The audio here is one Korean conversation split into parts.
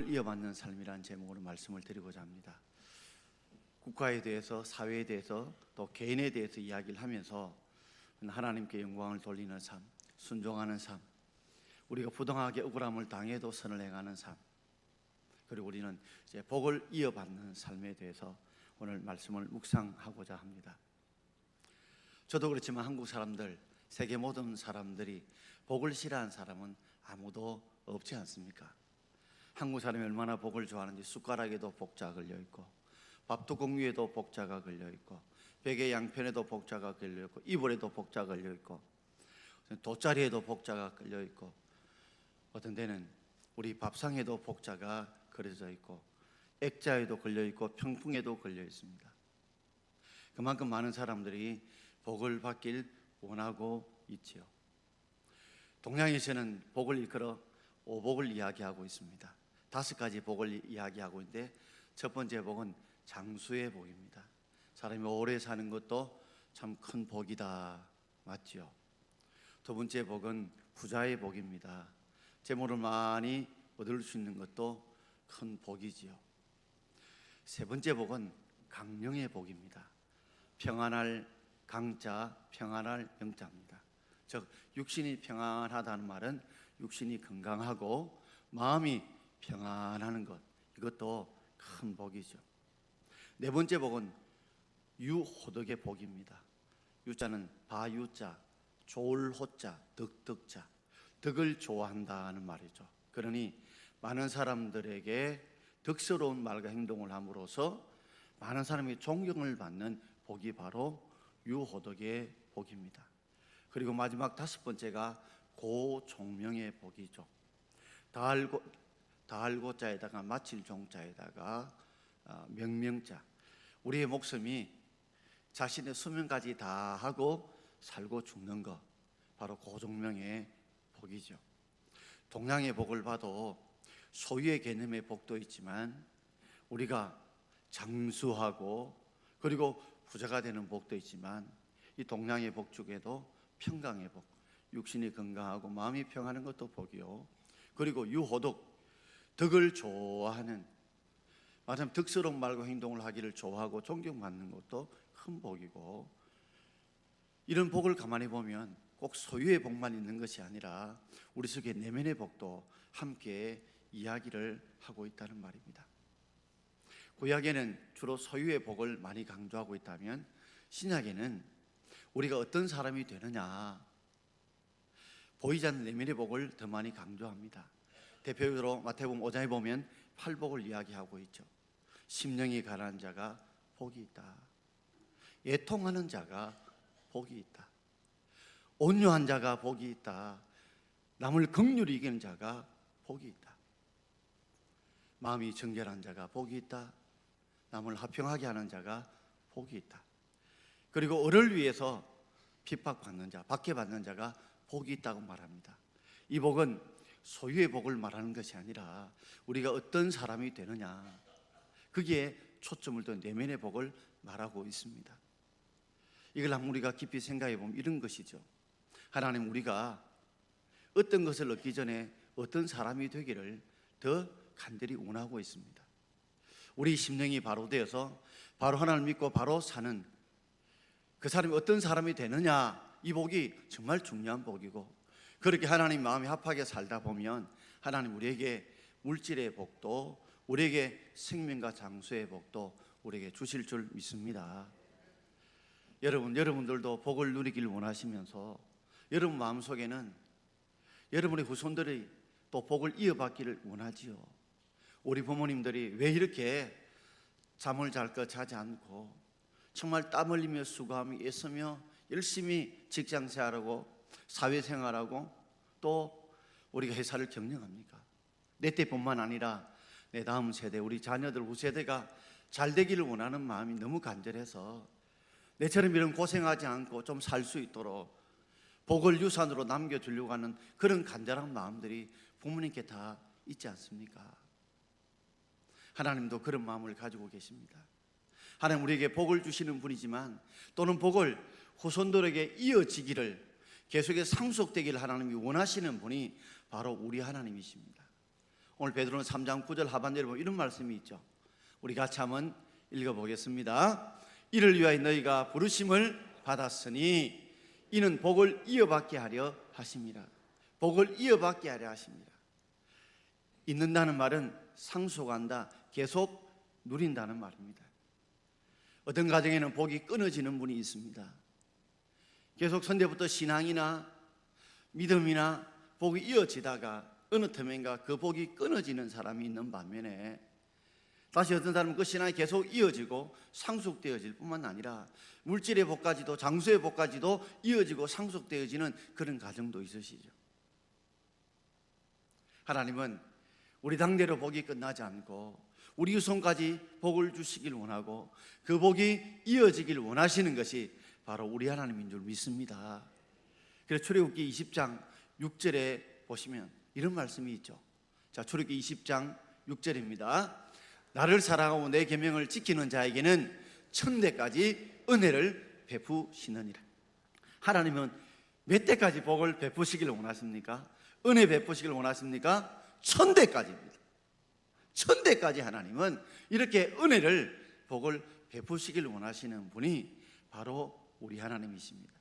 복을 이어받는 삶이라는 제목으로 말씀을 드리고자 합니다. 국가에 대해서, 사회에 대해서, 또 개인에 대해서 이야기를 하면서 하나님께 영광을 돌리는 삶, 순종하는 삶, 우리가 부당하게 억울함을 당해도 선을 행하는 삶, 그리고 우리는 이제 복을 이어받는 삶에 대해서 오늘 말씀을 묵상하고자 합니다. 저도 그렇지만 한국 사람들, 세계 모든 사람들이 복을 싫어하는 사람은 아무도 없지 않습니까? 한국 사람이 얼마나 복을 좋아하는지 숟가락에도 복자가 걸려있고, 밥뚜껑 위에도 복자가 걸려있고, 베개 양편에도 복자가 걸려있고, 이불에도 복자가 걸려있고, 돗자리에도 복자가 걸려있고, 어떤 데는 우리 밥상에도 복자가 그려져 있고, 액자에도 걸려있고, 평풍에도 걸려있습니다. 그만큼 많은 사람들이 복을 받길 원하고 있지요. 동양에서는 복을 일컬어 오복을 이야기하고 있습니다. 5가지 복을 이야기하고 있는데, 첫 번째 복은 장수의 복입니다. 사람이 오래 사는 것도 참 큰 복이다, 맞죠? 두 번째 복은 부자의 복입니다. 재물을 많이 얻을 수 있는 것도 큰 복이지요. 세 번째 복은 강령의 복입니다. 평안할 강자, 평안할 영자입니다. 즉 육신이 평안하다는 말은 육신이 건강하고 마음이 평안하는 것, 이것도 큰 복이죠. 네 번째 복은 유호덕의 복입니다. 유자는 바유자, 좋을 호자, 덕덕자, 덕을 좋아한다는 말이죠. 그러니 많은 사람들에게 덕스러운 말과 행동을 함으로써 많은 사람이 존경을 받는 복이 바로 유호덕의 복입니다. 그리고 마지막 5번째가 고종명의 복이죠. 다알고자에다가 마칠 종자에다가 명명자, 우리의 목숨이 자신의 수명까지 다 하고 살고 죽는 것, 바로 고종명의 복이죠. 동양의 복을 봐도 소유의 개념의 복도 있지만 우리가 장수하고 그리고 부자가 되는 복도 있지만, 이 동양의 복 중에도 평강의 복, 육신이 건강하고 마음이 평안한 것도 복이요, 그리고 유호덕, 덕을 좋아하는, 말하자면 덕스러운 말과 행동을 하기를 좋아하고 존경받는 것도 큰 복이고, 이런 복을 가만히 보면 꼭 소유의 복만 있는 것이 아니라 우리 속에 내면의 복도 함께 이야기를 하고 있다는 말입니다. 구약에는 주로 소유의 복을 많이 강조하고 있다면, 신약에는 우리가 어떤 사람이 되느냐, 보이지 않는 내면의 복을 더 많이 강조합니다. 대표적으로 마태복음 5장에 보면 팔복을 이야기하고 있죠. 심령이 가난한 자가 복이 있다. 애통하는 자가 복이 있다. 온유한 자가 복이 있다. 남을 긍휼히 이기는 자가 복이 있다. 마음이 정결한 자가 복이 있다. 남을 화평하게 하는 자가 복이 있다. 그리고 을을 위해서 핍박받는 자, 박해받는 자가 복이 있다고 말합니다. 이 복은 소유의 복을 말하는 것이 아니라 우리가 어떤 사람이 되느냐, 거기에 초점을 둔 내면의 복을 말하고 있습니다. 이걸 한번 우리가 깊이 생각해 보면 이런 것이죠. 하나님, 우리가 어떤 것을 얻기 전에 어떤 사람이 되기를 더 간절히 원하고 있습니다. 우리 심령이 바로 되어서 바로 하나님을 믿고 바로 사는 그 사람이 어떤 사람이 되느냐, 이 복이 정말 중요한 복이고, 그렇게 하나님 마음이 합하게 살다 보면 하나님 우리에게 물질의 복도, 우리에게 생명과 장수의 복도 우리에게 주실 줄 믿습니다. 여러분들도 복을 누리길 원하시면서 여러분 마음속에는 여러분의 후손들이 또 복을 이어받기를 원하지요. 우리 부모님들이 왜 이렇게 잠을 잘 것 자지 않고 정말 땀 흘리며 수고하며 애쓰며 열심히 직장생활하고 사회생활하고 또 우리가 회사를 경영합니까? 내 때뿐만 아니라 내 다음 세대, 우리 자녀들 후세대가 잘 되기를 원하는 마음이 너무 간절해서 내처럼 이런 고생하지 않고 좀 살 수 있도록 복을 유산으로 남겨주려고 하는 그런 간절한 마음들이 부모님께 다 있지 않습니까? 하나님도 그런 마음을 가지고 계십니다. 하나님 우리에게 복을 주시는 분이지만, 또는 복을 후손들에게 이어지기를, 계속해서 상속되기를 하나님이 원하시는 분이 바로 우리 하나님이십니다. 오늘 베드로는 3장 9절 하반절에 보면 이런 말씀이 있죠. 우리 같이 한번 읽어보겠습니다. 이를 위하여 너희가 부르심을 받았으니 이는 복을 이어받게 하려 하심이라. 복을 이어받게 하려 하십니다. 있는다는 말은 상속한다, 계속 누린다는 말입니다. 어떤 가정에는 복이 끊어지는 분이 있습니다. 계속 선대부터 신앙이나 믿음이나 복이 이어지다가 어느 틈엔가 그 복이 끊어지는 사람이 있는 반면에 다시 어떤 사람은 그 신앙이 계속 이어지고 상속되어질 뿐만 아니라 물질의 복까지도 장수의 복까지도 이어지고 상속되어지는 그런 가정도 있으시죠. 하나님은 우리 당대로 복이 끝나지 않고 우리 후손까지 복을 주시길 원하고 그 복이 이어지길 원하시는 것이 바로 우리 하나님인 줄 믿습니다. 그래서 출애굽기 20장 6절에 보시면 이런 말씀이 있죠. 자, 출애굽기 20장 6절입니다. 나를 사랑하고 내 계명을 지키는 자에게는 천대까지 은혜를 베푸시느니라. 하나님은 몇 대까지 복을 베푸시길 원하십니까? 은혜 베푸시길 원하십니까? 천대까지입니다. 천대까지 하나님은 이렇게 은혜를 복을 베푸시길 원하시는 분이 바로 우리 하나님이십니다.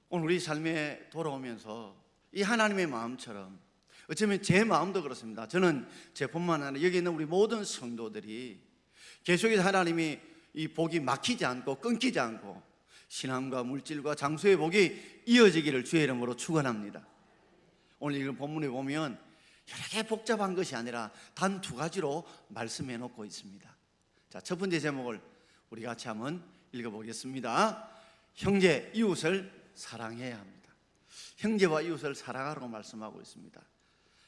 오늘 우리 삶에 돌아오면서 이 하나님의 마음처럼 어쩌면 제 마음도 그렇습니다. 저는 제뿐만 아니라 여기 있는 우리 모든 성도들이 계속해서 하나님이 이 복이 막히지 않고 끊기지 않고 신앙과 물질과 장수의 복이 이어지기를 주의 이름으로 축원합니다. 오늘 읽은 본문에 보면 여러 개 복잡한 것이 아니라 단 두 가지로 말씀해 놓고 있습니다. 자, 첫 번째 제목을 우리 같이 한번 읽어보겠습니다. 형제 이웃을 사랑해야 합니다. 형제와 이웃을 사랑하라고 말씀하고 있습니다.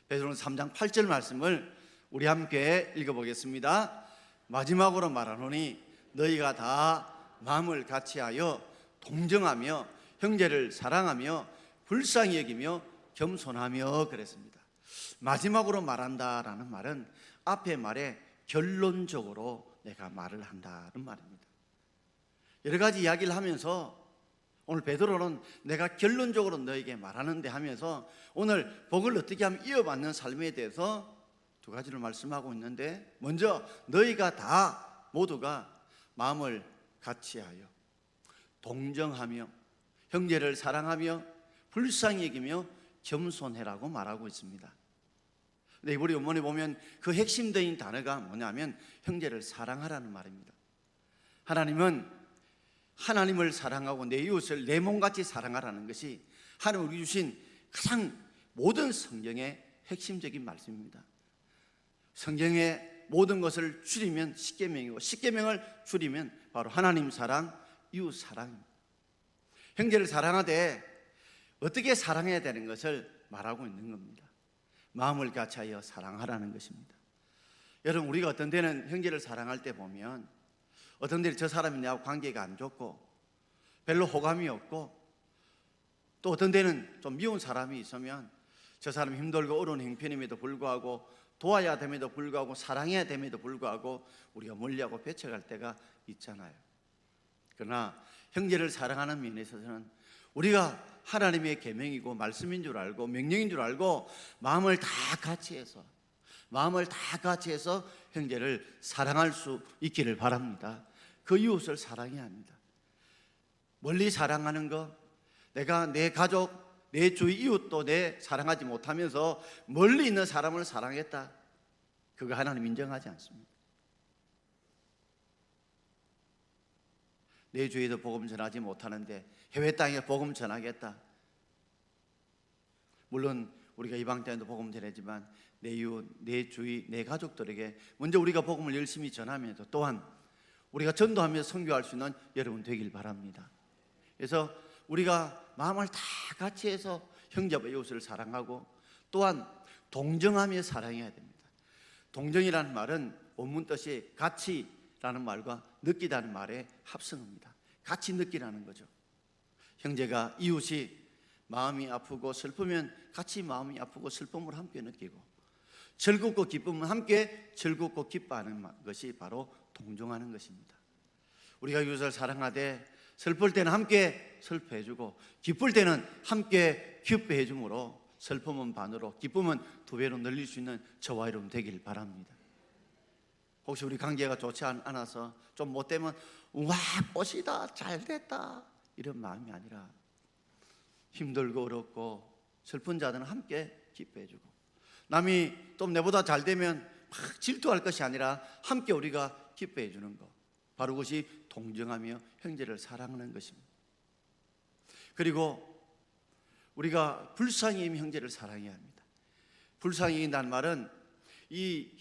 베드로는 3장 8절 말씀을 우리 함께 읽어보겠습니다. 마지막으로 말하노니 너희가 다 마음을 같이하여 동정하며 형제를 사랑하며 불쌍히 여기며 겸손하며 그랬습니다. 마지막으로 말한다라는 말은 앞의 말에 결론적으로 내가 말을 한다는 말입니다. 여러 가지 이야기를 하면서 오늘 베드로는 내가 결론적으로 너에게 말하는데 하면서 오늘 복을 어떻게 하면 이어받는 삶에 대해서 두 가지를 말씀하고 있는데, 먼저 너희가 다 모두가 마음을 같이하여 동정하며 형제를 사랑하며 불쌍히 여기며 겸손해라고 말하고 있습니다. 근데 우리 본문에 보면 그 핵심적인 단어가 뭐냐면 형제를 사랑하라는 말입니다. 하나님은 하나님을 사랑하고 내 이웃을 내 몸같이 사랑하라는 것이 하나님 우리 주신 가장 모든 성경의 핵심적인 말씀입니다. 성경의 모든 것을 줄이면 십계명이고 십계명을 줄이면 바로 하나님 사랑, 이웃 사랑입니다. 형제를 사랑하되 어떻게 사랑해야 되는 것을 말하고 있는 겁니다. 마음을 같이하여 사랑하라는 것입니다. 여러분, 우리가 어떤 때는 형제를 사랑할 때 보면 어떤 때는 저 사람이 나하고 관계가 안 좋고 별로 호감이 없고 또 어떤 때는 좀 미운 사람이 있으면 저 사람이 힘들고 어려운 형편임에도 불구하고 도와야 됨에도 불구하고 사랑해야 됨에도 불구하고 우리가 멀리하고 배척할 때가 있잖아요. 그러나 형제를 사랑하는 면에 있어서는 우리가 하나님의 계명이고 말씀인 줄 알고 명령인 줄 알고 마음을 다 같이 해서 형제를 사랑할 수 있기를 바랍니다. 그 이웃을 사랑해야 합니다. 멀리 사랑하는 것, 내가 내 가족, 내 주위 이웃도 내 사랑하지 못하면서 멀리 있는 사람을 사랑했다, 그거 하나님 인정하지 않습니다. 내 주위에도 복음 전하지 못하는데 해외 땅에 복음 전하겠다. 물론 우리가 이방 땅에도 복음 전하지만 내 이웃, 내 주위, 내 가족들에게 먼저 우리가 복음을 열심히 전하면서 또한 우리가 전도하면서 선교할 수 있는 여러분 되길 바랍니다. 그래서 우리가 마음을 다 같이 해서 형제와 이웃을 사랑하고 또한 동정하며 사랑해야 됩니다. 동정이라는 말은 원문 뜻이 같이라는 말과 느끼다는 말의 합성어입니다. 같이 느끼라는 거죠. 형제가 이웃이 마음이 아프고 슬프면 같이 마음이 아프고 슬픔을 함께 느끼고 즐겁고 기쁨은 함께 즐겁고 기뻐하는 것이 바로 동정하는 것입니다. 우리가 이웃을 사랑하되 슬플 때는 함께 슬퍼해주고 기쁠 때는 함께 기뻐해 줌으로 슬픔은 반으로, 기쁨은 2배로 늘릴 수 있는 저와 여러분 되길 바랍니다. 혹시 우리 관계가 좋지 않아서 좀 못되면 와 꽃이다 잘됐다 이런 마음이 아니라, 힘들고 어렵고 슬픈 자들은 함께 기뻐해주고, 남이 또 내보다 잘되면 막 질투할 것이 아니라 함께 우리가 기뻐해주는 것, 바로 그것이 동정하며 형제를 사랑하는 것입니다. 그리고 우리가 불쌍히 여기며 형제를 사랑해야 합니다. 불쌍히 여긴다는 말은 이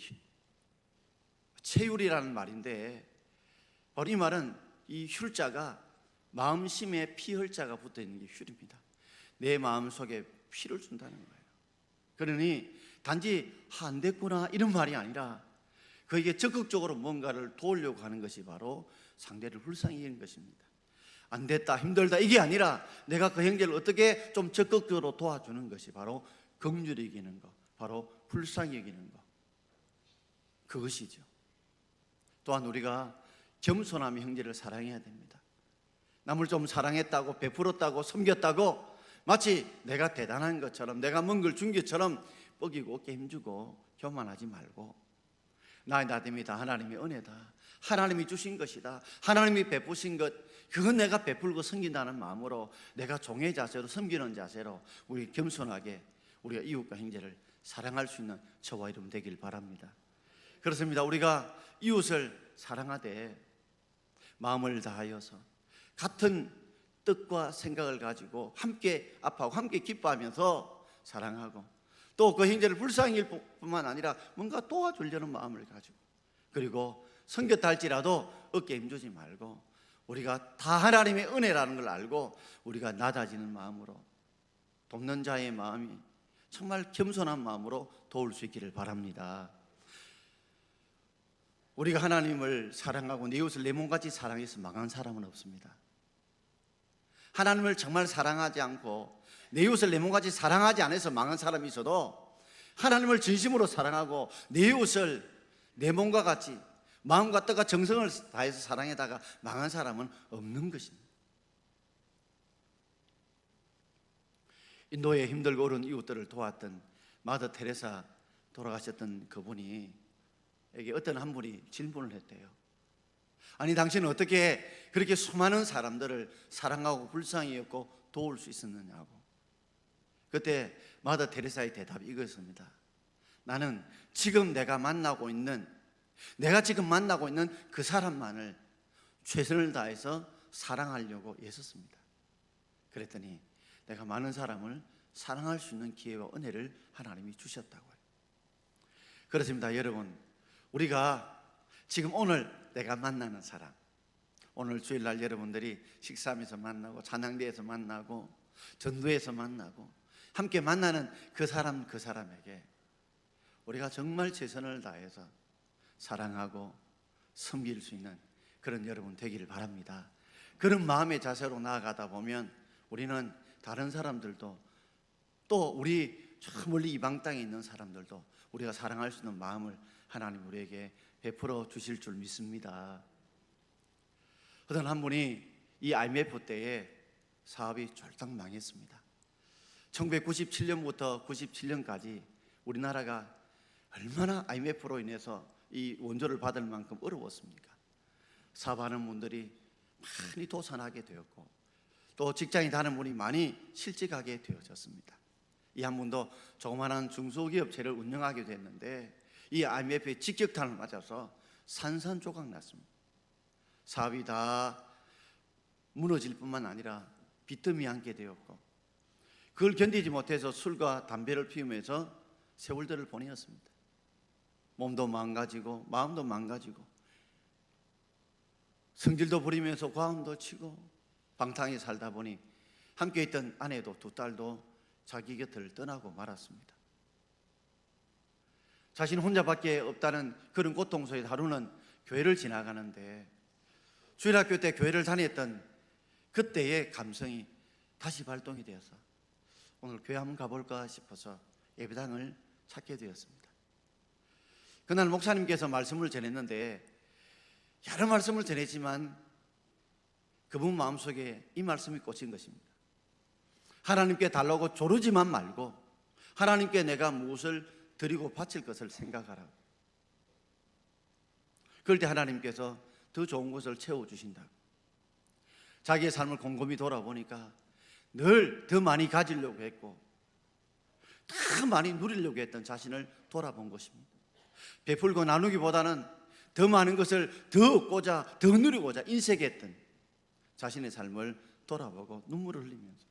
체휼이라는 말인데, 바로 이 말은 이 휼자가 마음심에 피혈자가 붙어있는 게 휼입니다. 내 마음속에 피를 준다는 거예요. 그러니 단지 안 됐구나 이런 말이 아니라 그에게 적극적으로 뭔가를 도우려고 하는 것이 바로 상대를 불쌍히 여기는 것입니다. 안 됐다 힘들다 이게 아니라 내가 그 형제를 어떻게 좀 적극적으로 도와주는 것이 바로 긍휼히 여기는 것, 바로 불쌍히 여기는 것, 그것이죠. 또한 우리가 겸손하며 형제를 사랑해야 됩니다. 남을 좀 사랑했다고 베풀었다고 섬겼다고 마치 내가 대단한 것처럼, 내가 뭔 걸 준 것처럼 뻐기고 어깨 힘주고 교만하지 말고, 나의 나됨이 다 하나님의 은혜다, 하나님이 주신 것이다, 하나님이 베푸신 것, 그건 내가 베풀고 섬긴다는 마음으로, 내가 종의 자세로 섬기는 자세로 우리 겸손하게 우리가 이웃과 형제를 사랑할 수 있는 저와 여러분 되길 바랍니다. 그렇습니다. 우리가 이웃을 사랑하되 마음을 다하여서 같은 뜻과 생각을 가지고 함께 아파하고 함께 기뻐하면서 사랑하고, 또 그 형제를 불쌍히 여길 뿐만 아니라 뭔가 도와주려는 마음을 가지고, 그리고 섬겼다 할지라도 어깨 힘주지 말고 우리가 다 하나님의 은혜라는 걸 알고 우리가 낮아지는 마음으로, 돕는 자의 마음이 정말 겸손한 마음으로 도울 수 있기를 바랍니다. 우리가 하나님을 사랑하고 내 이웃을 내 몸같이 사랑해서 망한 사람은 없습니다. 하나님을 정말 사랑하지 않고 내 이웃을 내 몸같이 사랑하지 않아서 망한 사람이 있어도, 하나님을 진심으로 사랑하고 내 이웃을 내 몸과 같이 마음과 뜻과 정성을 다해서 사랑에다가 망한 사람은 없는 것입니다. 인도에 힘들고 어려운 이웃들을 도왔던 마더 테레사 돌아가셨던 그분이 에게 어떤 한 분이 질문을 했대요. 아니 당신은 어떻게 그렇게 수많은 사람들을 사랑하고 불쌍히 여기고 도울 수 있었느냐고. 그때 마더 테레사의 대답이 이거였습니다. 나는 지금 내가 만나고 있는 그 사람만을 최선을 다해서 사랑하려고 애썼습니다. 그랬더니 내가 많은 사람을 사랑할 수 있는 기회와 은혜를 하나님이 주셨다고요. 그렇습니다. 여러분, 우리가 지금 오늘 내가 만나는 사람, 오늘 주일날 여러분들이 식사하면서 만나고 찬양대에서 만나고 전도에서 만나고 함께 만나는 그 사람에게 우리가 정말 최선을 다해서 사랑하고 섬길 수 있는 그런 여러분 되기를 바랍니다. 그런 마음의 자세로 나아가다 보면 우리는 다른 사람들도, 또 우리 저 멀리 이방 땅에 있는 사람들도 우리가 사랑할 수 있는 마음을 하나님 우리에게 베풀어 주실 줄 믿습니다. 어떤 한 분이 이 IMF 때에 사업이 쫄딱 망했습니다. 1997년부터 97년까지 우리나라가 얼마나 IMF로 인해서 이 원조를 받을 만큼 어려웠습니까? 사업하는 분들이 많이 도산하게 되었고, 또 직장에 다니는 분이 많이 실직하게 되어졌습니다. 이 한 분도 조그마한 중소기업체를 운영하게 됐는데 이 IMF의 직격탄을 맞아서 산산조각 났습니다. 사업이 다 무너질 뿐만 아니라 빚더미 안게 되었고, 그걸 견디지 못해서 술과 담배를 피우면서 세월들을 보내었습니다. 몸도 망가지고 마음도 망가지고 성질도 부리면서 과음도 치고 방탕히 살다 보니 함께 있던 아내도 두 딸도 자기 곁을 떠나고 말았습니다. 자신 혼자밖에 없다는 그런 고통 속에 하루는 교회를 지나가는데, 주일학교 때 교회를 다녔던 그때의 감성이 다시 발동이 되어서 오늘 교회 한번 가볼까 싶어서 예배당을 찾게 되었습니다. 그날 목사님께서 말씀을 전했는데 여러 말씀을 전했지만 그분 마음속에 이 말씀이 꽂힌 것입니다. 하나님께 달라고 조르지만 말고 하나님께 내가 무엇을 드리고 바칠 것을 생각하라. 그럴 때 하나님께서 더 좋은 것을 채워주신다. 자기의 삶을 곰곰이 돌아보니까 늘 더 많이 가지려고 했고 더 많이 누리려고 했던 자신을 돌아본 것입니다. 베풀고 나누기보다는 더 많은 것을 더 얻고자, 더 누리고자 인색했던 자신의 삶을 돌아보고 눈물을 흘리면서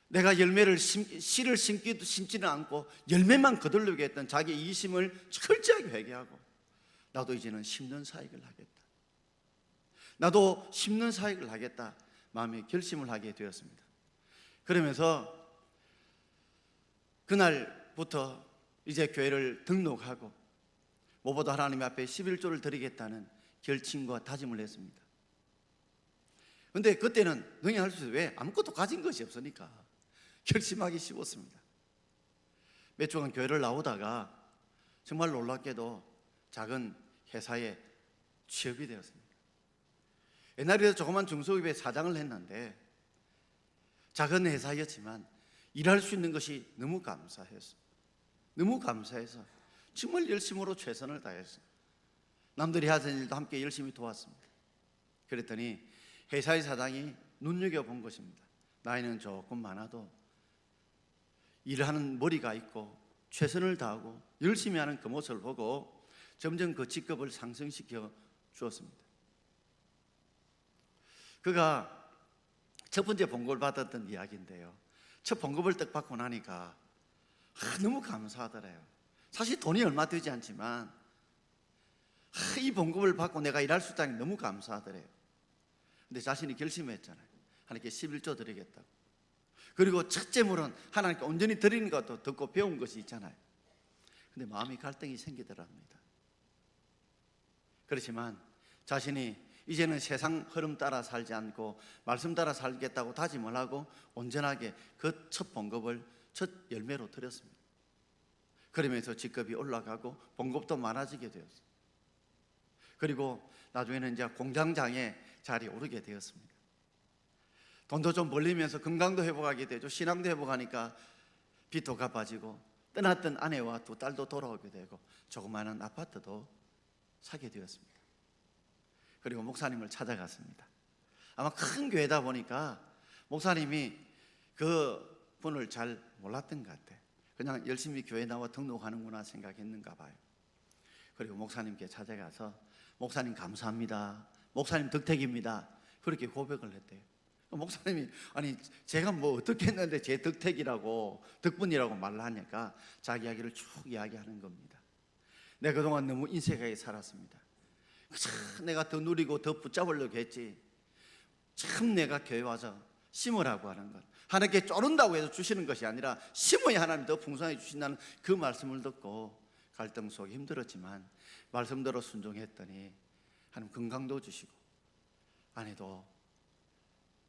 내가 열매를 씨를 심지는 않고 열매만 거두려고 했던 자기의 이심을 철저하게 회개하고 나도 이제는 심는 사역을 하겠다. 나도 심는 사역을 하겠다. 마음의 결심을 하게 되었습니다. 그러면서 그날부터 이제 교회를 등록하고 무엇보다 하나님 앞에 11조를 드리겠다는 결심과 다짐을 했습니다. 그런데 그때는 능히 할 수 있어요. 왜? 아무것도 가진 것이 없으니까 결심하기 쉬웠습니다. 몇 주간 교회를 나오다가 정말 놀랍게도 작은 회사에 취업이 되었습니다. 옛날에 조그만 중소기업의 사장을 했는데 작은 회사였지만 일할 수 있는 것이 너무 감사해서 정말 열심으로 최선을 다해서 남들이 하던 일도 함께 열심히 도왔습니다. 그랬더니 회사의 사장이 눈여겨본 것입니다. 나이는 조금 많아도 일하는 머리가 있고 최선을 다하고 열심히 하는 그 모습을 보고 점점 그 직급을 상승시켜 주었습니다. 그가 첫 번째 봉급을 받았던 이야기인데요, 첫 봉급을 딱 받고 나니까 너무 감사하더래요. 사실 돈이 얼마 되지 않지만 이 봉급을 받고 내가 일할 수 있다니 너무 감사하더래요. 근데 자신이 결심했잖아요. 하나님께 11조 드리겠다고. 그리고 첫째물은 하나님께 온전히 드리는 것도 듣고 배운 것이 있잖아요. 근데 마음이 갈등이 생기더랍니다. 그렇지만 자신이 이제는 세상 흐름 따라 살지 않고 말씀 따라 살겠다고 다짐을 하고 온전하게 그 첫 봉급을 첫 열매로 드렸습니다. 그러면서 직급이 올라가고 봉급도 많아지게 되었어요. 그리고 나중에는 이제 공장장의 자리에 오르게 되었습니다. 돈도 좀 벌리면서 건강도 회복하게 되죠. 신앙도 회복하니까 빚도 갚아지고 떠났던 아내와 두 딸도 돌아오게 되고 조그마한 아파트도 사게 되었습니다. 그리고 목사님을 찾아갔습니다. 아마 큰 교회다 보니까 목사님이 그 분을 잘 몰랐던 것 같아요. 그냥 열심히 교회 나와 등록하는구나 생각했는가 봐요. 그리고 목사님께 찾아가서 목사님 감사합니다. 목사님 덕택입니다. 그렇게 고백을 했대요. 목사님이 아니 제가 뭐 어떻게 했는데 제 덕택이라고 덕분이라고 말을 하니까 자기 이야기를 쭉 이야기하는 겁니다. 내가 그동안 너무 인색하게 살았습니다. 참 내가 더 누리고 더 붙잡으려고 했지. 참 내가 교회 와서 심으라고 하는 것, 하나님께 쪼른다고 해서 주시는 것이 아니라 심어야 하나님 더 풍성하게 주신다는 그 말씀을 듣고 갈등 속에 힘들었지만 말씀대로 순종했더니 하나님 건강도 주시고 아내도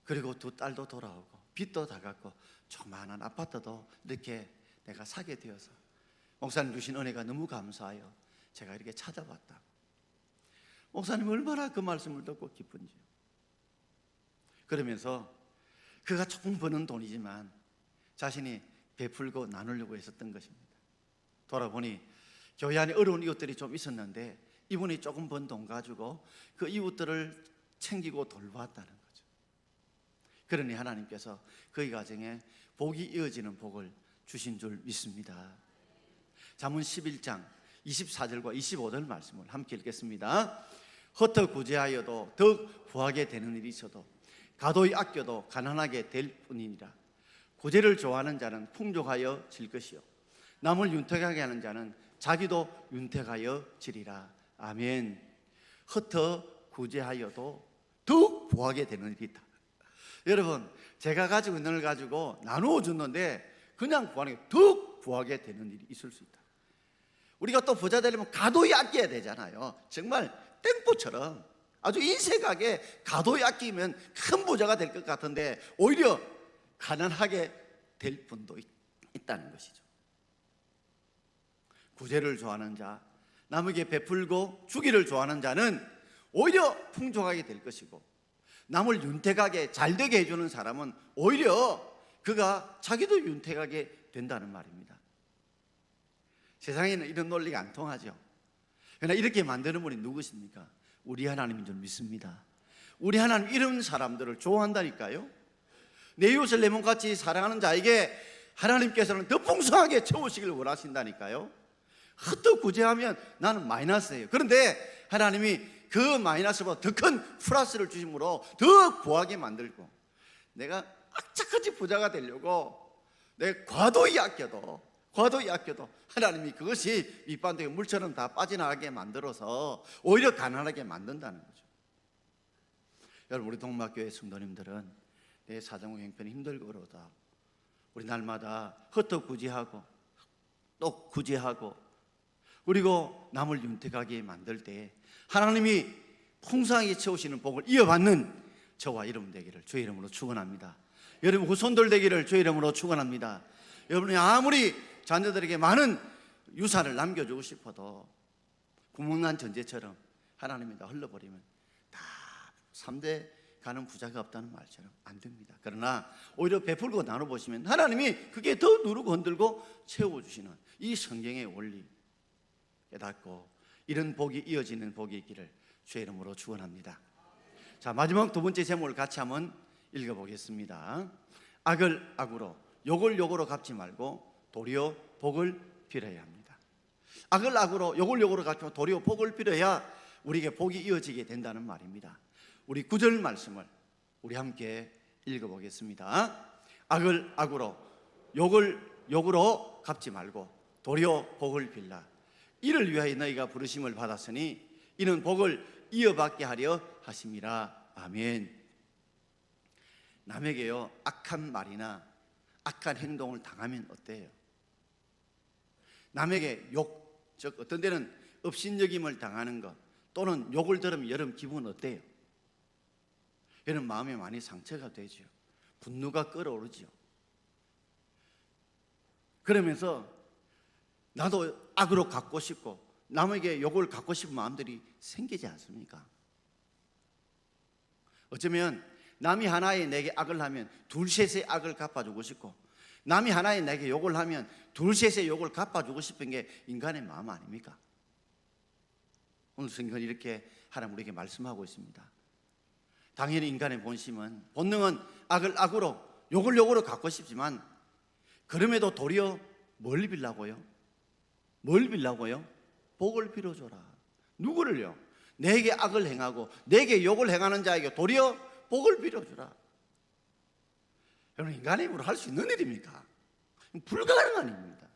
그리고 두 딸도 돌아오고 빚도 다 갚고 조그마한 아파트도 이렇게 내가 사게 되어서 목사님 주신 은혜가 너무 감사해요. 제가 이렇게 찾아봤다고. 목사님 얼마나 그 말씀을 듣고 기쁜지요. 그러면서 그가 조금 버는 돈이지만 자신이 베풀고 나누려고 했었던 것입니다. 돌아보니 교회 안에 어려운 이웃들이 좀 있었는데 이분이 조금 번 돈 가지고 그 이웃들을 챙기고 돌보았다는 거죠. 그러니 하나님께서 그의 가정에 복이 이어지는 복을 주신 줄 믿습니다. 잠언 11장 24절과 25절 말씀을 함께 읽겠습니다. 헛터 구제하여도 더욱 부하게 되는 일이 있어도 가도히 아껴도 가난하게 될 뿐이니라. 구제를 좋아하는 자는 풍족하여 질 것이요 남을 윤택하게 하는 자는 자기도 윤택하여 지리라. 아멘. 헛터 구제하여도 더욱 부하게 되는 일이 있다. 여러분, 제가 가지고 있는 걸 가지고 나누어 줬는데 그냥 구하는 게 더욱 부하게 되는 일이 있을 수 있다. 우리가 또 부자 되려면 가도히 아껴야 되잖아요. 정말 땡포처럼 아주 인색하게 가도히 아끼면 큰 부자가 될 것 같은데 오히려 가난하게 될 분도 있다는 것이죠. 구제를 좋아하는 자, 남에게 베풀고 주기를 좋아하는 자는 오히려 풍족하게 될 것이고 남을 윤택하게 잘되게 해주는 사람은 오히려 그가 자기도 윤택하게 된다는 말입니다. 세상에는 이런 논리가 안 통하죠. 그러나 이렇게 만드는 분이 누구십니까? 우리 하나님인 줄 믿습니다. 우리 하나님 이런 사람들을 좋아한다니까요. 내 이웃을 내 몸같이 사랑하는 자에게 하나님께서는 더 풍성하게 채우시길 원하신다니까요. 헛되이 구제하면 나는 마이너스예요. 그런데 하나님이 그 마이너스보다 더 큰 플러스를 주심으로 더 구하게 만들고, 내가 악착같이 부자가 되려고 내가 과도히 아껴도 하나님이 그것이 밑반대에 물처럼 다 빠져나가게 만들어서 오히려 가난하게 만든다는 거죠. 여러분, 우리 동막교회 성도님들은 내 사정과 형편이 힘들고 그러다 우리 날마다 헛헛구제하고 또 구제하고 그리고 남을 윤택하게 만들 때 하나님이 풍성하게 채우시는 복을 이어받는 저와 여러분 되기를 주의 이름으로 축원합니다. 여러분 후손들 되기를 주의 이름으로 축원합니다. 여러분이 아무리 자녀들에게 많은 유산을 남겨주고 싶어도 구멍난 전제처럼 하나님이 다 흘러버리면 다 3대 가는 부자가 없다는 말처럼 안 됩니다. 그러나 오히려 베풀고 나눠보시면 하나님이 그게 더 누르고 흔들고 채워주시는 이 성경의 원리 깨닫고 이런 복이 이어지는 복이 있기를 주의 이름으로 축원합니다. 자, 마지막 두 번째 제목을 같이 한번 읽어보겠습니다. 악을 악으로 욕을 욕으로 갚지 말고 도리어 복을 빌어야 합니다. 악을 악으로 욕을 욕으로 갚지 말고 도리어 복을 빌어야 우리에게 복이 이어지게 된다는 말입니다. 우리 9절 말씀을 우리 함께 읽어보겠습니다. 악을 악으로 욕을 욕으로 갚지 말고 도리어 복을 빌라. 이를 위하여 너희가 부르심을 받았으니 이는 복을 이어받게 하려 하심이라. 아멘. 남에게요 악한 말이나 악한 행동을 당하면 어때요? 남에게 욕, 즉 어떤 데는 업신여김을 당하는 것 또는 욕을 들으면 여러분 기분은 어때요? 여러분 마음에 많이 상처가 되죠. 분노가 끓어오르죠. 그러면서 나도 악으로 갚고 싶고 남에게 욕을 갚고 싶은 마음들이 생기지 않습니까? 어쩌면 남이 하나에 내게 악을 하면 둘셋의 악을 갚아주고 싶고 남이 하나에 내게 욕을 하면 둘셋의 욕을 갚아주고 싶은 게 인간의 마음 아닙니까? 오늘 성경은 이렇게 하나님 우리에게 말씀하고 있습니다. 당연히 인간의 본능은 악을 악으로 욕을 욕으로 갚고 싶지만 그럼에도 도리어 뭘 빌라고요? 뭘 빌라고요? 복을 빌어줘라. 누구를요? 내게 악을 행하고 내게 욕을 행하는 자에게 도리어 복을 빌어주라. 여러분 인간의 힘으로 할 수 있는 일입니까? 불가능한 일입니다.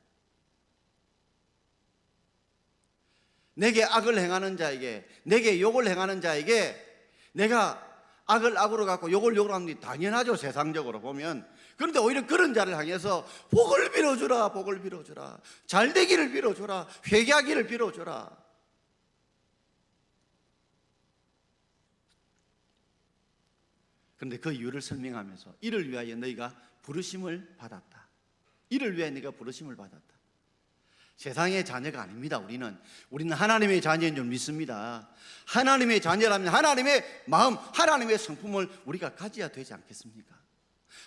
내게 악을 행하는 자에게 내게 욕을 행하는 자에게 내가 악을 악으로 갖고 욕을 욕으로 하는 게 당연하죠. 세상적으로 보면. 그런데 오히려 그런 자를 향해서 복을 빌어주라. 복을 빌어주라. 잘 되기를 빌어주라. 회개하기를 빌어주라. 그런데 그 이유를 설명하면서 이를 위하여 너희가 부르심을 받았다. 이를 위하여 너희가 부르심을 받았다. 세상의 자녀가 아닙니다. 우리는 하나님의 자녀인 줄 믿습니다. 하나님의 자녀라면 하나님의 마음, 하나님의 성품을 우리가 가져야 되지 않겠습니까?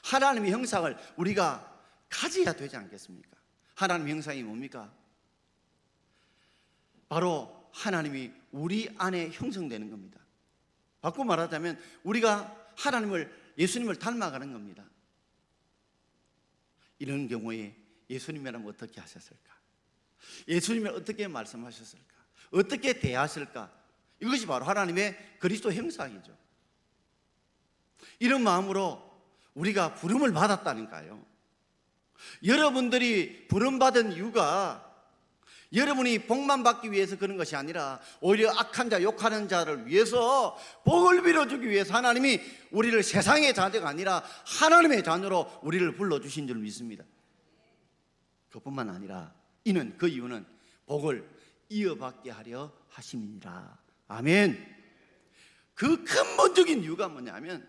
하나님의 형상을 우리가 가져야 되지 않겠습니까? 하나님의 형상이 뭡니까? 바로 하나님이 우리 안에 형성되는 겁니다. 바꿔 말하자면 우리가 예수님을 닮아가는 겁니다. 이런 경우에 예수님이라면 어떻게 하셨을까? 예수님은 어떻게 말씀하셨을까? 어떻게 대하실까? 이것이 바로 하나님의 그리스도 형상이죠. 이런 마음으로 우리가 부름을 받았다니까요. 여러분들이 부름받은 이유가 여러분이 복만 받기 위해서 그런 것이 아니라 오히려 악한 자, 욕하는 자를 위해서 복을 빌어주기 위해서 하나님이 우리를 세상의 자녀가 아니라 하나님의 자녀로 우리를 불러주신 줄 믿습니다. 그뿐만 아니라 그 이유는 복을 이어받게 하려 하심이니라. 아멘. 그 근본적인 이유가 뭐냐면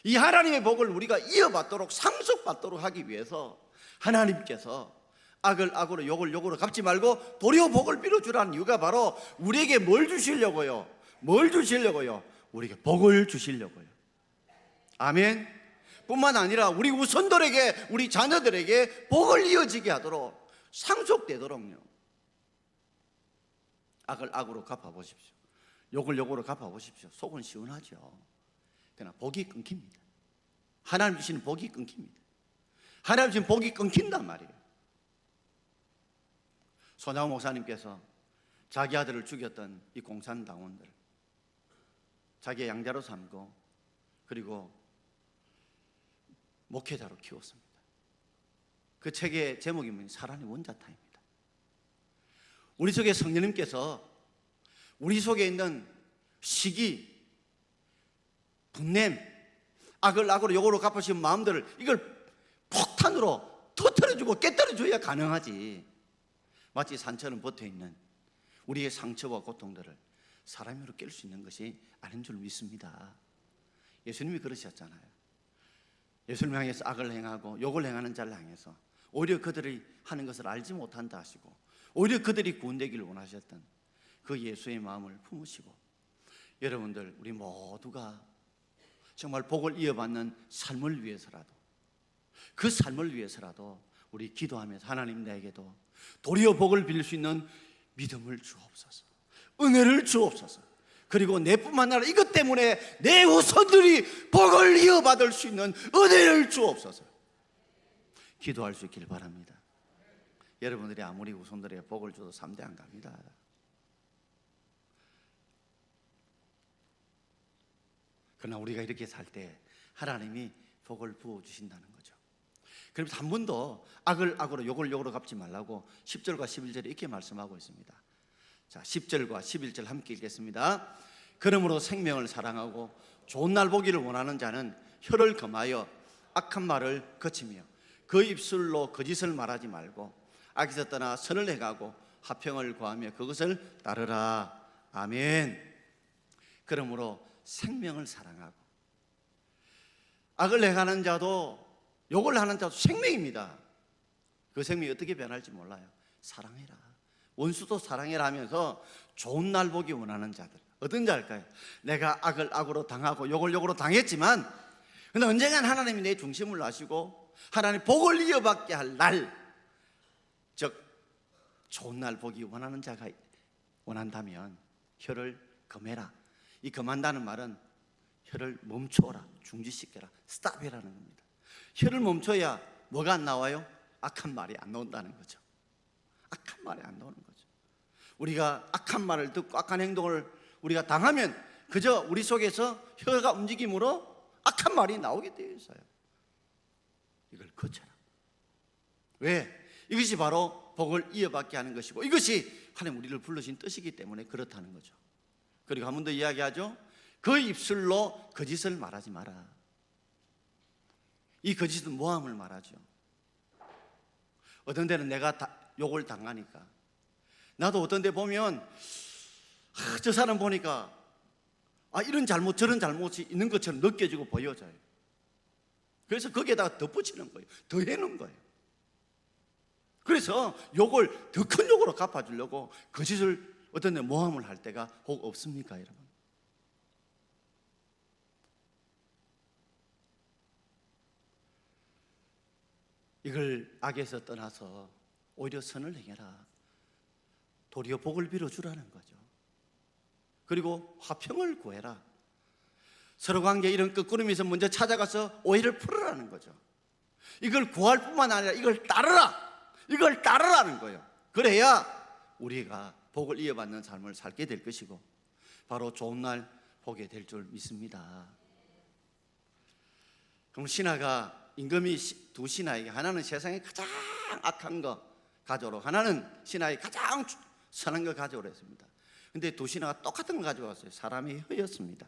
이 하나님의 복을 우리가 이어받도록 상속받도록 하기 위해서 하나님께서 악을 악으로 욕을 욕으로 갚지 말고 도리어 복을 빌어주라는 이유가 바로 우리에게 뭘 주시려고요? 뭘 주시려고요? 우리에게 복을 주시려고요. 아멘. 뿐만 아니라 우리 후손들에게, 우리 자녀들에게 복을 이어지게 하도록, 상속되도록요. 악을 악으로 갚아보십시오. 욕을 욕으로 갚아보십시오. 속은 시원하죠. 그러나 복이 끊깁니다. 하나님 주시는 복이 끊깁니다. 하나님 주시는 복이 끊긴단 말이에요. 손양호 목사님께서 자기 아들을 죽였던 이 공산당원들, 자기의 양자로 삼고 그리고 목회자로 키웠습니다. 그 책의 제목이 뭐냐면 사랑의 원자타입니다. 우리 속에 성령님께서 우리 속에 있는 시기, 분냄, 악을 악으로 욕으로 갚으신 마음들을 이걸 폭탄으로 터뜨려주고 깨뜨려줘야 가능하지. 마치 산처럼 버텨있는 우리의 상처와 고통들을 사람으로 깰 수 있는 것이 아닌 줄 믿습니다. 예수님이 그러셨잖아요. 예수님 향해서 악을 행하고 욕을 행하는 자를 향해서 오히려 그들이 하는 것을 알지 못한다 하시고 오히려 그들이 구원되기를 원하셨던 그 예수의 마음을 품으시고, 여러분들 우리 모두가 정말 복을 이어받는 삶을 위해서라도, 그 삶을 위해서라도 우리 기도하면서 하나님, 내게도 도리어 복을 빌릴 수 있는 믿음을 주옵소서, 은혜를 주옵소서. 그리고 내뿐만 아니라 이것 때문에 내 후손들이 복을 이어받을 수 있는 은혜를 주옵소서. 기도할 수 있길 바랍니다. 여러분들이 아무리 후손들에게 복을 줘도 3대 안 갑니다. 그러나 우리가 이렇게 살 때 하나님이 복을 부어주신다는 거죠. 그래서 한 번도 악을 악으로 욕을 욕으로 갚지 말라고 10절과 11절에 이렇게 말씀하고 있습니다. 자, 10절과 11절 함께 읽겠습니다. 그러므로 생명을 사랑하고 좋은 날 보기를 원하는 자는 혀를 금하여 악한 말을 거치며 그 입술로 거짓을 말하지 말고 악에서 떠나 선을 행하고 화평을 구하며 그것을 따르라. 아멘. 그러므로 생명을 사랑하고, 악을 행하는 자도 욕을 하는 자도 생명입니다. 그 생명이 어떻게 변할지 몰라요. 사랑해라, 원수도 사랑해라 하면서 좋은 날 보기 원하는 자들, 어떤 자일까요? 내가 악을 악으로 당하고 욕을 욕으로 당했지만 근데 언젠간 하나님이 내 중심을 아시고 하나님 복을 이어받게 할 날, 즉 좋은 날 보기 원하는 자가 원한다면 혀를 금해라. 이 금한다는 말은 혀를 멈춰라, 중지시켜라, 스탑이라는 겁니다. 혀를 멈춰야 뭐가 안 나와요? 악한 말이 안 나온다는 거죠. 악한 말이 안 나오는 거죠. 우리가 악한 말을 듣고 악한 행동을 우리가 당하면 그저 우리 속에서 혀가 움직임으로 악한 말이 나오게 되어 있어요. 이걸 거쳐라. 왜? 이것이 바로 복을 이어받게 하는 것이고 이것이 하나님 우리를 불러신 뜻이기 때문에 그렇다는 거죠. 그리고 한 번 더 이야기하죠. 그 입술로 거짓을 말하지 마라. 이 거짓은 모함을 말하죠. 어떤 데는 내가 욕을 당하니까 나도 어떤 데 보면 저 사람 보니까 이런 잘못 저런 잘못이 있는 것처럼 느껴지고 보여져요. 그래서 거기에다가 덧붙이는 거예요. 더해는 거예요. 그래서 욕을 더 큰 욕으로 갚아주려고 거짓을 어떤 데 모함을 할 때가 혹 없습니까, 여러분? 이걸 악에서 떠나서 오히려 선을 행해라. 도리어 복을 빌어주라는 거죠. 그리고 화평을 구해라. 서로 관계 이런 끄꾸름에서 먼저 찾아가서 오해를 풀으라는 거죠. 이걸 구할 뿐만 아니라 이걸 따르라. 이걸 따르라는 거예요. 그래야 우리가 복을 이어받는 삶을 살게 될 것이고 바로 좋은 날 보게 될 줄 믿습니다. 그럼 신하가 임금이 두 신하에게 하나는 세상에 가장 악한 거 가져오라, 하나는 신하에 가장 선한 거 가져오라 했습니다. 근데 두 신하가 똑같은 걸 가져왔어요. 사람의 혀였습니다.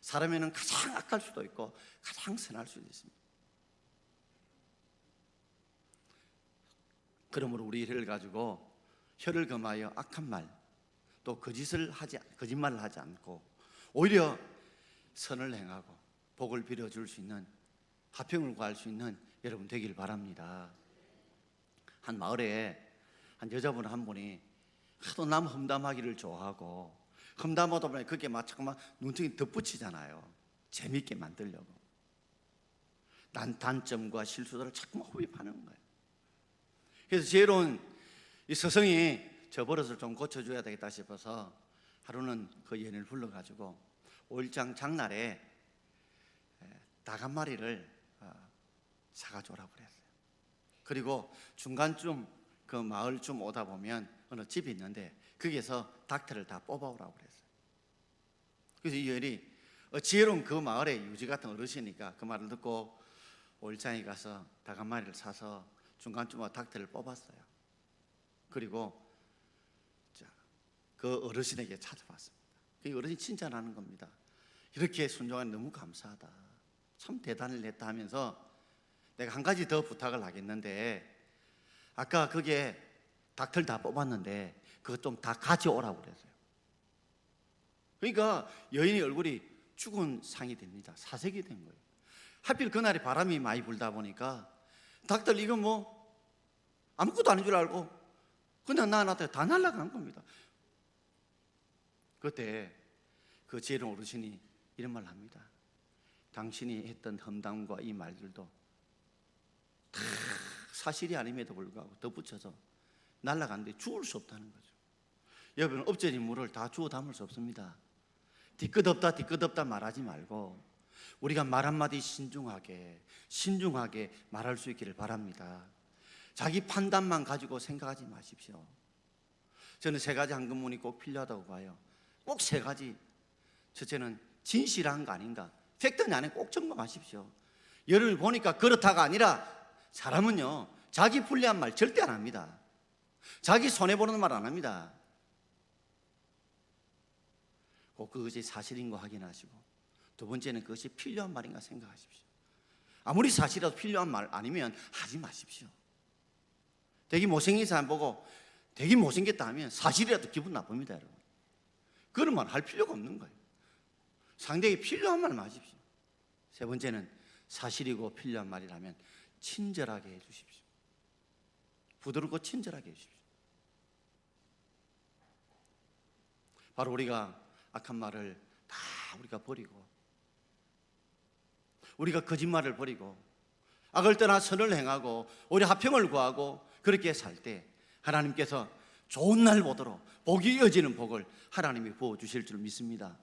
사람에는 가장 악할 수도 있고 가장 선할 수도 있습니다. 그러므로 우리 혀를 가지고 혀를 금하여 악한 말, 또 거짓말을 하지 않고 오히려 선을 행하고 복을 빌어줄 수 있는, 화평을 구할 수 있는 여러분 되길 바랍니다. 한 마을에 한 여자분 한 분이 하도 남 험담하기를 좋아하고 험담하다 보니 그게 막 자꾸만 눈등이 덧붙이잖아요. 재밌게 만들려고. 단점과 실수들을 자꾸만 흡입하는 거예요. 그래서 지혜로운 이 스승이 저 버릇을 좀 고쳐줘야 되겠다 싶어서 하루는 그 여인을 불러가지고 5일장 장날에 닭 한 마리를 사가줘라고 그랬어요. 그리고 중간쯤 그 마을쯤 오다 보면 어느 집이 있는데 거기에서 닭털을 다 뽑아오라고 그랬어요. 그래서 이 여인이 지혜로운 그 마을의 유지 같은 어르신이니까 그 말을 듣고 5일장에 가서 닭 한 마리를 사서 중간쯤 닭털을 뽑았어요. 그리고 그 어르신에게 찾아봤습니다. 그 어르신이 칭찬하는 겁니다. 이렇게 순종하니 너무 감사하다. 참 대단을 했다 하면서 내가 한 가지 더 부탁을 하겠는데 아까 그게 닭털 다 뽑았는데 그거 좀 다 가져오라고 그랬어요. 그러니까 여인의 얼굴이 죽은 상이 됩니다. 사색이 된 거예요. 하필 그날이 바람이 많이 불다 보니까 닭들 이거 뭐 아무것도 아닌 줄 알고 그냥 나한테 다 날아간 겁니다. 그때 그 지혜로운 어르신이 이런 말을 합니다. 당신이 했던 험담과 이 말들도 다 사실이 아님에도 불구하고 덧붙여서 날아가는데 주울 수 없다는 거죠. 여러분, 엎질린 물을 다 주워 담을 수 없습니다. 뒤끝없다 말하지 말고 우리가 말 한마디 신중하게 말할 수 있기를 바랍니다. 자기 판단만 가지고 생각하지 마십시오. 저는 3가지 한근문이 꼭 필요하다고 봐요. 꼭 3가지. 첫째는 진실한 거 아닌가, 팩트냐 아닌가 꼭 점검하십시오. 여러분을 보니까 그렇다가 아니라 사람은요 자기 불리한 말 절대 안 합니다. 자기 손해보는 말 안 합니다. 꼭 그것이 사실인 거 확인하시고, 두 번째는 그것이 필요한 말인가 생각하십시오. 아무리 사실이라도 필요한 말 아니면 하지 마십시오. 되게 못생긴 사람 보고 되게 못생겼다 하면 사실이라도 기분 나쁩니다, 여러분. 그런 말 할 필요가 없는 거예요. 상대에게 필요한 말만 하십시오. 3번째는 사실이고 필요한 말이라면 친절하게 해주십시오. 부드럽고 친절하게 해주십시오. 바로 우리가 악한 말을 다 우리가 버리고, 우리가 거짓말을 버리고 악을 떠나 선을 행하고 오히려 화평을 구하고 그렇게 살 때 하나님께서 좋은 날 보도록 복이 이어지는 복을 하나님이 부어주실 줄 믿습니다.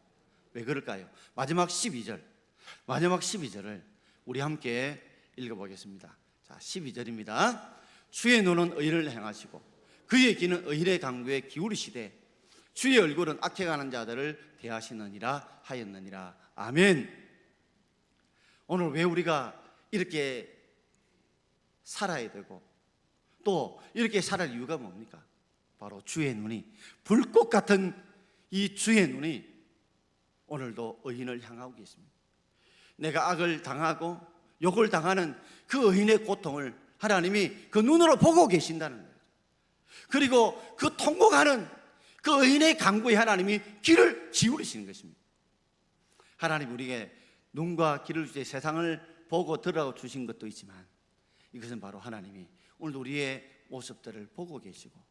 왜 그럴까요? 마지막 12절을 우리 함께 읽어보겠습니다. 자, 12절입니다. 주의 눈은 의를 행하시고 그의 귀는 의의 강구에 기울이시되 주의 얼굴은 악해가는 자들을 대하시느니라 하였느니라. 아멘. 오늘 왜 우리가 이렇게 살아야 되고 또 이렇게 살아갈 이유가 뭡니까? 바로 주의 눈이, 불꽃 같은 이 주의 눈이 오늘도 의인을 향하고 계십니다. 내가 악을 당하고 욕을 당하는 그 의인의 고통을 하나님이 그 눈으로 보고 계신다는 거예요. 그리고 그 통곡하는 그 의인의 간구에 하나님이 귀를 기울이시는 것입니다. 하나님 우리에게 눈과 귀를 주셔 세상을 보고 들으라고 주신 것도 있지만 이것은 바로 하나님이 오늘도 우리의 모습들을 보고 계시고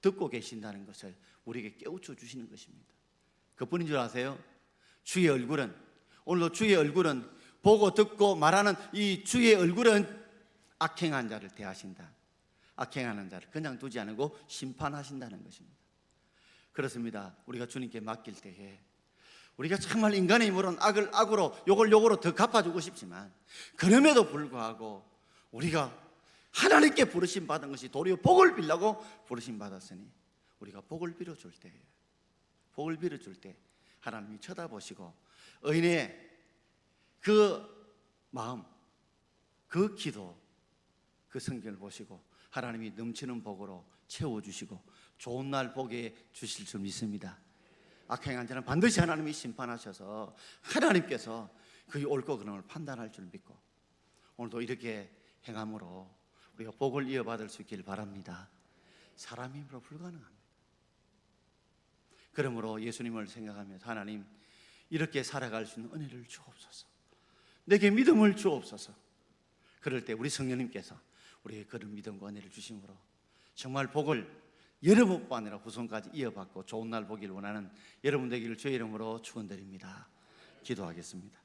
듣고 계신다는 것을 우리에게 깨우쳐 주시는 것입니다. 그뿐인 줄 아세요? 주의 얼굴은, 오늘도 주의 얼굴은, 보고 듣고 말하는 이 주의 얼굴은 악행한 자를 대하신다. 악행하는 자를 그냥 두지 않고 심판하신다는 것입니다. 그렇습니다. 우리가 주님께 맡길 때에 우리가 정말 인간의 힘으로는 악을 악으로, 욕을 욕으로 더 갚아주고 싶지만 그럼에도 불구하고 우리가 하나님께 부르심 받은 것이 도리어 복을 빌려고 부르심 받았으니 우리가 복을 빌어줄 때 하나님이 쳐다보시고 의인의 그 마음, 그 기도, 그 성경을 보시고 하나님이 넘치는 복으로 채워주시고 좋은 날 보게 주실 줄 믿습니다. 악행한 자는 반드시 하나님이 심판하셔서 하나님께서 그의 옳고 그름을 판단할 줄 믿고 오늘도 이렇게 행함으로 우리가 복을 이어받을 수 있기를 바랍니다. 사람 힘으로 불가능합니다. 그러므로 예수님을 생각하면서 하나님 이렇게 살아갈 수 있는 은혜를 주옵소서, 내게 믿음을 주옵소서. 그럴 때 우리 성령님께서 우리에게 그런 믿음과 은혜를 주심으로 정말 복을 여러분뿐 아니라 후손까지 이어받고 좋은 날 보기를 원하는 여러분 되기를 주의 이름으로 축원드립니다. 기도하겠습니다.